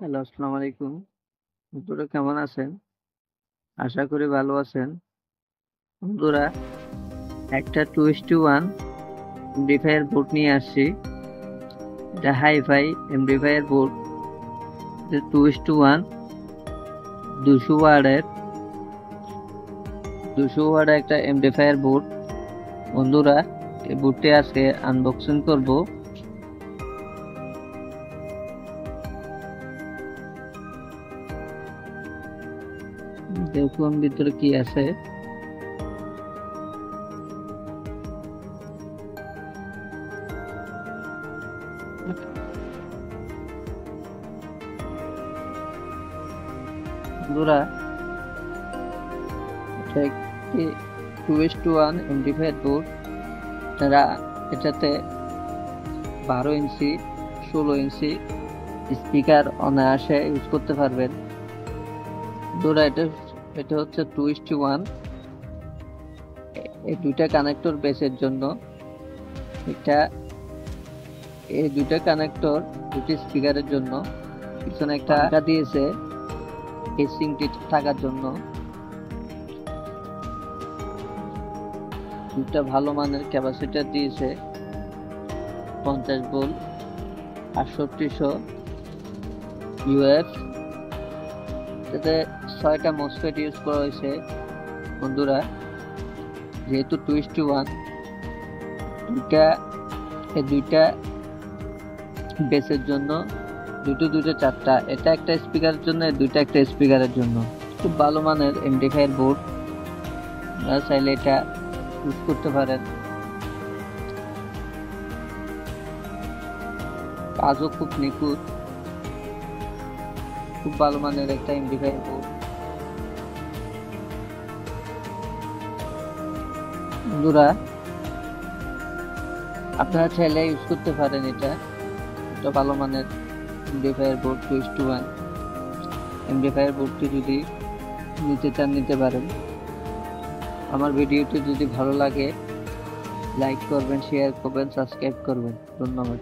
Hello, আসসালামু আলাইকুম। বন্ধুরা কেমন আছেন? আশা করি ভালো আছেন। বন্ধুরা একটা 2:1 এমপ্লিফায়ার বোর্ড নিয়ে আসছি। এটা হাই-ফাই এমপ্লিফায়ার বোর্ড। এটা 2:1 200 ওয়াটের একটা এমপ্লিফায়ার বোর্ড। বন্ধুরা এই বোর্ডটি আজকে আনবক্সিং করব। দেখুন ভিতরে কি আছে। বন্ধুরা এটা একটি 2:1 এমপ্লিফায়ার বোর্ড। তারা এটাতে 12 ইঞ্চি 16 ইঞ্চি স্পিকার অনায়াসে ইউজ করতে পারবেন। বন্ধুরা এটা হচ্ছে 2:1। এই দুইটা কানেক্টর বেসের জন্য। এই দুইটা কানেক্টর দুটি স্পিকারের জন্য। পিছনে একটা পাঙ্খা দিয়েছে কেসিংটি থাকার জন্য। দুটা ভালো মানের ক্যাপাসিটর দিয়েছে 50 ভোল্ট 6800 ইউএফ। এতে 6টা মসফেট ইউজ করা হয়েছে। বন্ধুরা যেহেতু 2:1 দুইটা বেসের জন্য দুটো 4টা। এটা একটা স্পিকারের জন্য, দুইটা একটা স্পিকারের জন্য। খুব ভালো মানের এমপ্লিফায়ার বোর্ড, আপনারা চাইলে এটা ইউজ করতে পারেন। কাজও খুব নিখুঁত। খুব ভালো মানের একটা এমপ্লিফায়ার বোর্ড। বন্ধুরা আপনারা চাইলে ইউজ করতে পারেন। এটা ভালো মানের এমপ্লিফায়ার বোর্ড 2:1 এমপ্লিফায়ার বোর্ডটি যদি নিতে চান নিতে পারেন। আমার ভিডিওটি যদি ভালো লাগে লাইক করবেন, শেয়ার করবেন, সাবস্ক্রাইব করবেন। ধন্যবাদ।